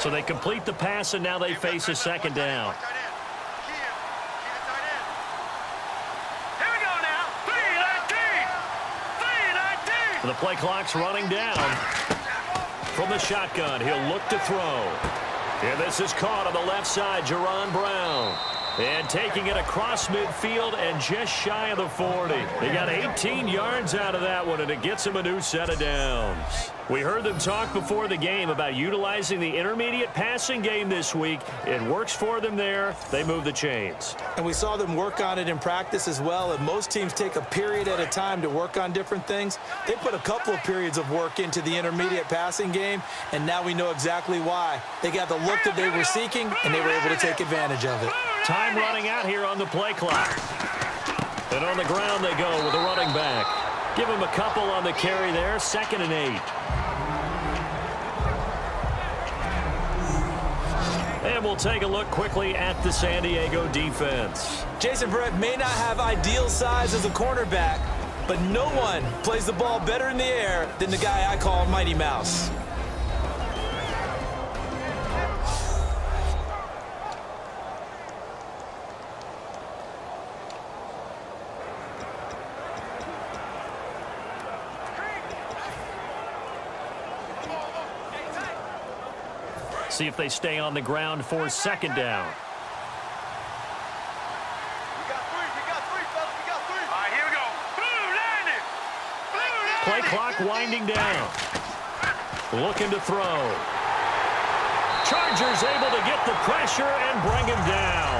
So they complete the pass, and now they face a second down. The play clock's running down. From the shotgun, he'll look to throw. And this is caught on the left side, Jerron Brown. And taking it across midfield and just shy of the 40. They got 18 yards out of that one, and it gets him a new set of downs. We heard them talk before the game about utilizing the intermediate passing game this week. It works for them there. They move the chains. And we saw them work on it in practice as well. And most teams take a period at a time to work on different things. They put a couple of periods of work into the intermediate passing game, and now we know exactly why. They got the look that they were seeking, and they were able to take advantage of it. Time running out here on the play clock. And on the ground they go with a running back. Give him a couple on the carry there, 2nd and 8. And we'll take a look quickly at the San Diego defense. Jason Verrett may not have ideal size as a cornerback, but no one plays the ball better in the air than the guy I call Mighty Mouse. See if they stay on the ground for 2nd down. Play clock winding down. Looking to throw. Chargers able to get the pressure and bring him down.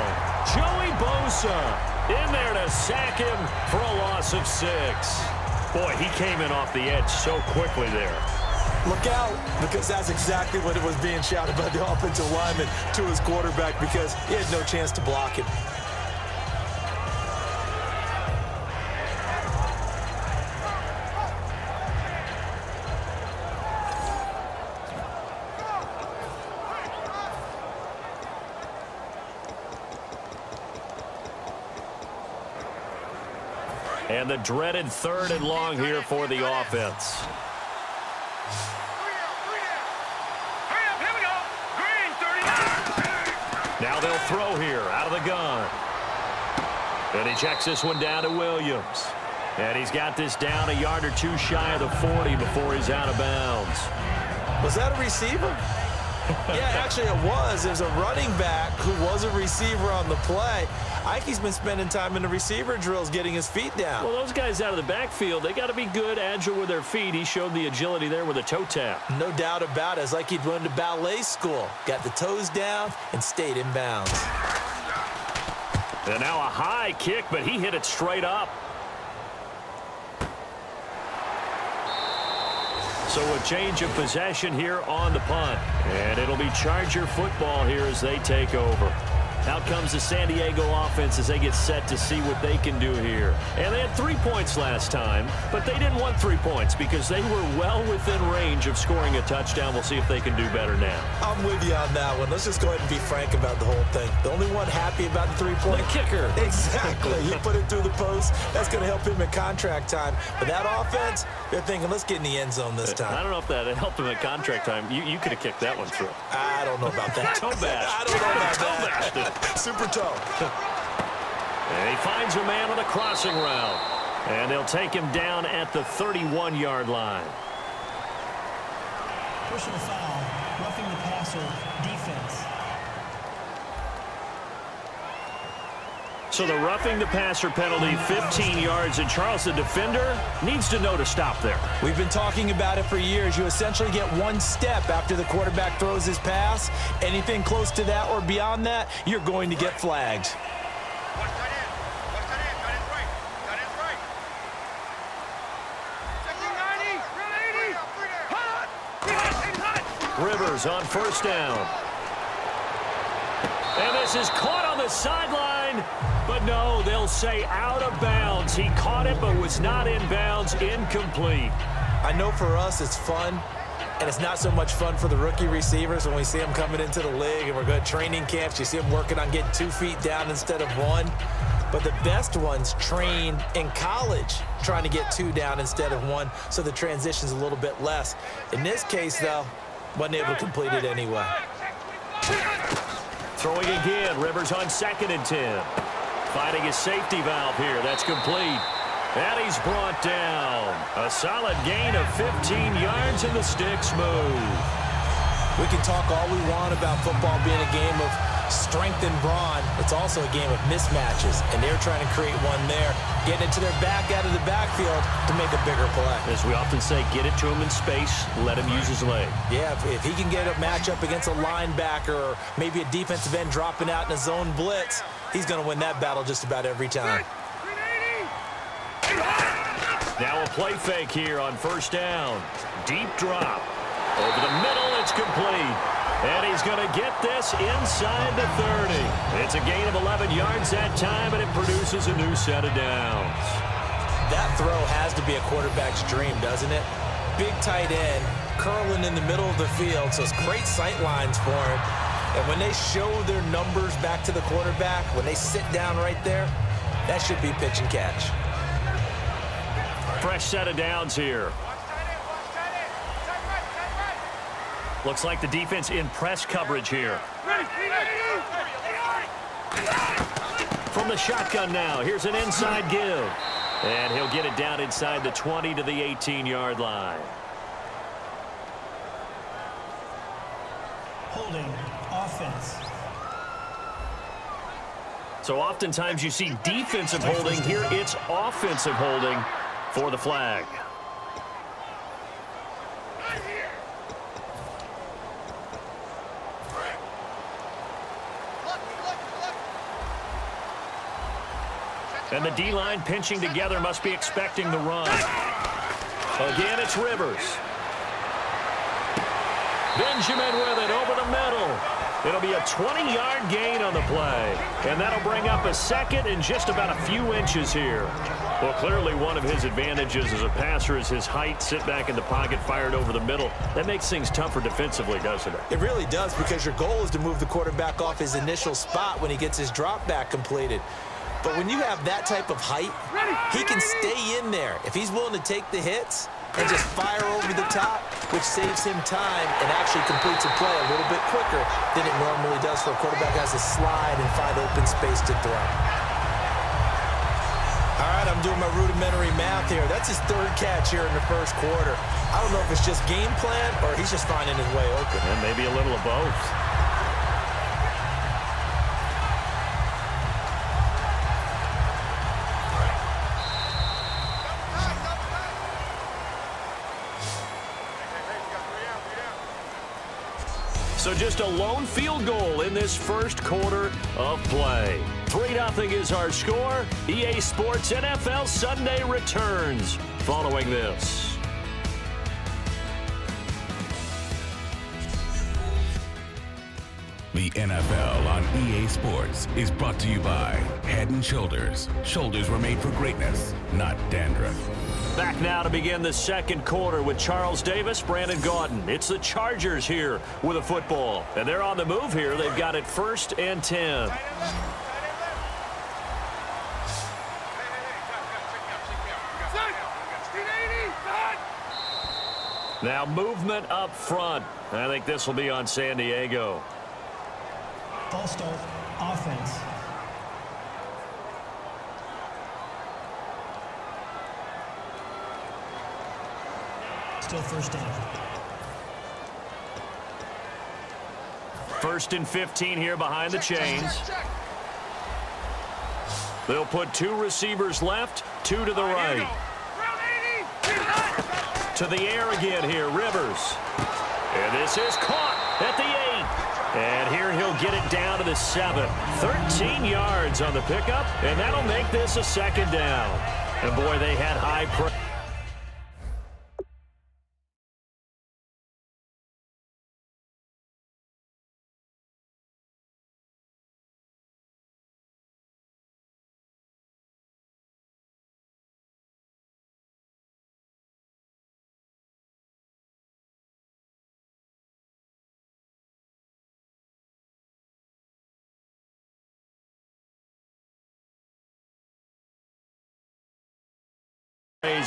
Joey Bosa in there to sack him for a loss of 6. Boy, he came in off the edge so quickly there. Look out, because that's exactly what it was being shouted by the offensive lineman to his quarterback, because he had no chance to block him. And the dreaded 3rd and long here for the offense. Now they'll throw here out of the gun. And he checks this one down to Williams. And he's got this down a yard or two shy of the 40 before he's out of bounds. Was that a receiver? Yeah, actually it was. There's a running back who was a receiver on the play. I think he's been spending time in the receiver drills getting his feet down. Well, those guys out of the backfield, they got to be good, agile with their feet. He showed the agility there with a toe tap. No doubt about it. It's like he'd run to ballet school. Got the toes down and stayed in bounds. And now a high kick, but he hit it straight up. So a change of possession here on the punt. And it'll be Charger football here as they take over. Out comes the San Diego offense as they get set to see what they can do here. And they had 3 points last time, but they didn't want 3 points because they were well within range of scoring a touchdown. We'll see if they can do better now. I'm with you on that one. Let's just go ahead and be frank about the whole thing. The only one happy about the 3-point. The kicker. Exactly. He put it through the post. That's going to help him in contract time. But that offense, they're thinking, let's get in the end zone this time. I don't know if that helped him at contract time. You could have kicked that one through. I don't know about that. Toe bash. I don't know about that. Toe bash. Super toe. And he finds a man on the crossing route. And they'll take him down at the 31-yard line. Personal foul, roughing the passer, defense. So the roughing the passer penalty, 15 yards, and Charles, the defender, needs to know to stop there. We've been talking about it for years. You essentially get one step after the quarterback throws his pass. Anything close to that or beyond that, you're going to get flagged. Rivers on 1st down. And this is caught on the sideline. But no, they'll say out of bounds. He caught it but was not in bounds. Incomplete. I know for us it's fun, and it's not so much fun for the rookie receivers when we see them coming into the league and we're going to training camps. You see them working on getting 2 feet down instead of 1. But the best ones train in college trying to get 2 down instead of 1, so the transition's a little bit less. In this case, though, wasn't able to complete it anyway. Throwing again. Rivers on 2nd and 10. Finding his safety valve here. That's complete. And he's brought down. A solid gain of 15 yards, and the sticks move. We can talk all we want about football being a game of strength and brawn. It's also a game of mismatches, and they're trying to create one there, getting it to their back out of the backfield to make a bigger play. As we often say, get it to him in space, let him use his leg. Yeah, if he can get a matchup against a linebacker or maybe a defensive end dropping out in a zone blitz, he's going to win that battle just about every time. Now a play fake here on 1st down. Deep drop. Over the middle, it's complete. And he's going to get this inside the 30. It's a gain of 11 yards that time, and it produces a new set of downs. That throw has to be a quarterback's dream, doesn't it? Big tight end, curling in the middle of the field, so it's great sight lines for him. And when they show their numbers back to the quarterback, when they sit down right there, that should be pitch and catch. Fresh set of downs here. Looks like the defense in press coverage here. From the shotgun now, here's an inside give. And he'll get it down inside the 20 to the 18-yard line. Holding offense. So oftentimes you see defensive holding. Here it's offensive holding for the flag. And the D-line pinching together must be expecting the run. Again, it's Rivers. Benjamin with it over the middle. It'll be a 20-yard gain on the play. And that'll bring up a 2nd and just about a few inches here. Well, clearly one of his advantages as a passer is his height. Sit back in the pocket, fired over the middle. That makes things tougher defensively, doesn't it? It really does, because your goal is to move the quarterback off his initial spot when he gets his drop back completed. But when you have that type of height, he can stay in there if he's willing to take the hits and just fire over the top, which saves him time and actually completes a play a little bit quicker than it normally does for a quarterback who has to slide and find open space to throw. All right, I'm doing my rudimentary math here. That's his 3rd catch here in the 1st quarter. I don't know if it's just game plan or he's just finding his way open. And maybe a little of both. So just a lone field goal in this 1st quarter of play. 3-0 is our score. EA Sports NFL Sunday returns following this. The NFL on EA Sports is brought to you by Head & Shoulders. Shoulders were made for greatness, not dandruff. Back now to begin the 2nd quarter with Charles Davis, Brandon Gaudin. It's the Chargers here with a football. And they're on the move here. They've got it 1st and 10. Now movement up front. I think this will be on San Diego. False start offense. Still 1st down. 1st and 15 here behind the chains. They'll put 2 receivers left, 2 to the right. To the air again here, Rivers. And this is caught at the 8. And here he'll get it down to the 7. 13 yards on the pickup, and that'll make this a 2nd down. And boy, they had high pressure.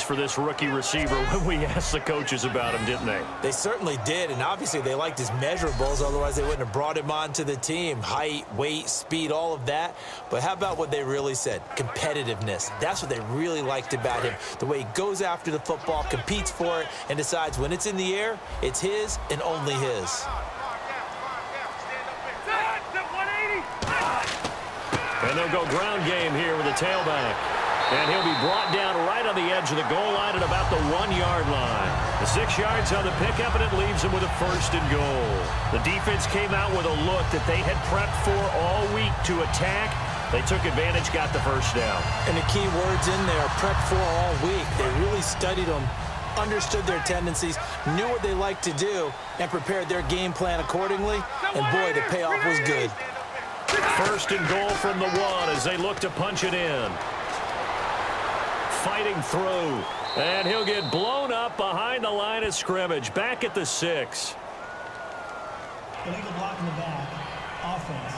for this rookie receiver when we asked the coaches about him, didn't they? They certainly did, and obviously they liked his measurables, otherwise they wouldn't have brought him onto the team. Height, weight, speed, all of that. But how about what they really said? Competitiveness. That's what they really liked about him. The way he goes after the football, competes for it, and decides when it's in the air, it's his and only his. And they'll go ground game here with the tailback. And he'll be brought down right on the edge of the goal line at about the 1-yard line. The 6 yards on the pickup, and it leaves him with a 1st and goal. The defense came out with a look that they had prepped for all week to attack. They took advantage, got the 1st down. And the key words in there, prepped for all week. They really studied them, understood their tendencies, knew what they liked to do, and prepared their game plan accordingly. And boy, the payoff was good. 1st and goal from the 1 as they look to punch it in. Fighting through, and he'll get blown up behind the line of scrimmage, back at the 6. Illegal block in the back. Offense.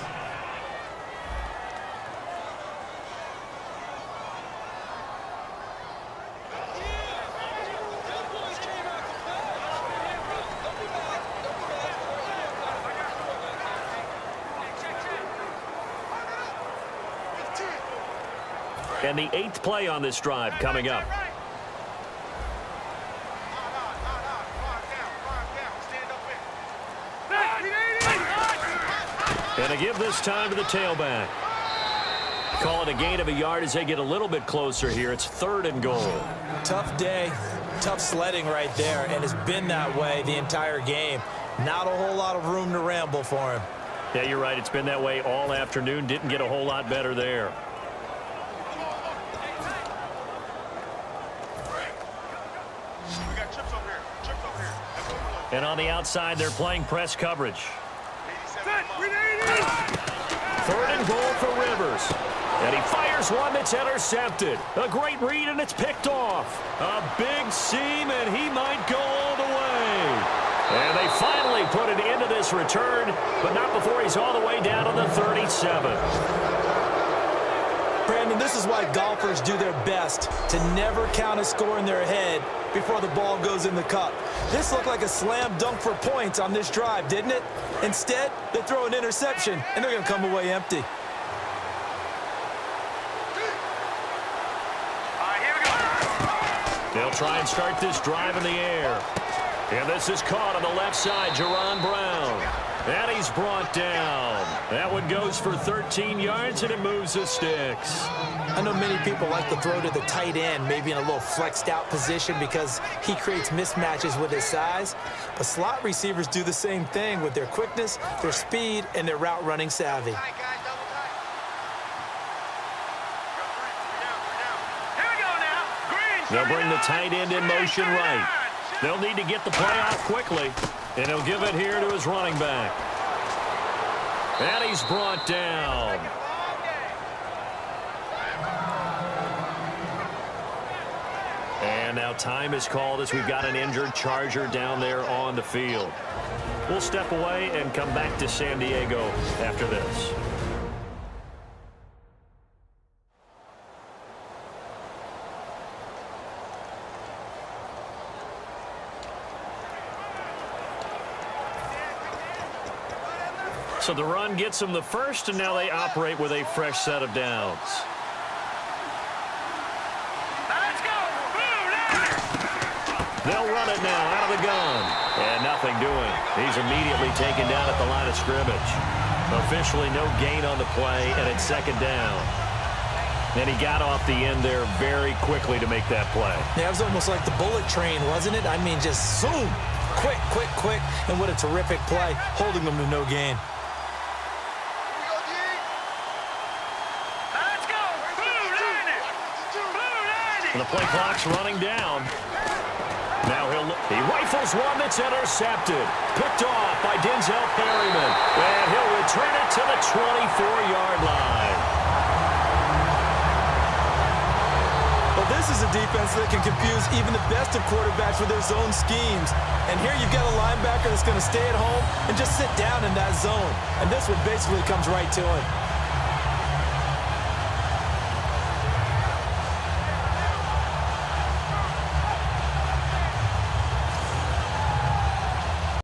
And the 8th play on this drive coming up. And to give this time to the tailback. Call it a gain of a yard as they get a little bit closer here. It's 3rd and goal. Tough day, tough sledding right there, and it's been that way the entire game. Not a whole lot of room to ramble for him. Yeah, you're right. It's been that way all afternoon. Didn't get a whole lot better there. And on the outside, they're playing press coverage. 3rd and goal for Rivers. And he fires one that's intercepted. A great read, and it's picked off. A big seam, and he might go all the way. And they finally put an end to this return, but not before he's all the way down to the 37. Brandon, this is why golfers do their best to never count a score in their head before the ball goes in the cup. This looked like a slam dunk for points on this drive, didn't it? Instead, they throw an interception, and they're going to come away empty. They'll try and start this drive in the air. And this is caught on the left side, Jerron Brown. And he's brought down. That one goes for 13 yards, and it moves the sticks. I know many people like to throw to the tight end, maybe in a little flexed out position because he creates mismatches with his size. But slot receivers do the same thing with their quickness, their speed, and their route running savvy. They'll bring the tight end in motion right. They'll need to get the play off quickly, and he'll give it here to his running back. And he's brought down. And now time is called as we've got an injured Charger down there on the field. We'll step away and come back to San Diego after this. So the run gets them the first, and now they operate with a fresh set of downs. They'll run it now out of the gun. And nothing doing. He's immediately taken down at the line of scrimmage. Officially no gain on the play, and it's 2nd down. And he got off the end there very quickly to make that play. Yeah, it was almost like the bullet train, wasn't it? I mean, just zoom. Quick, quick, quick. And what a terrific play, holding them to no gain. And the play clock's running down. Now he rifles one that's intercepted. Picked off by Denzel Perryman. And he'll return it to the 24-yard line. Well, this is a defense that can confuse even the best of quarterbacks with their zone schemes. And here you've got a linebacker that's going to stay at home and just sit down in that zone. And this one basically comes right to him.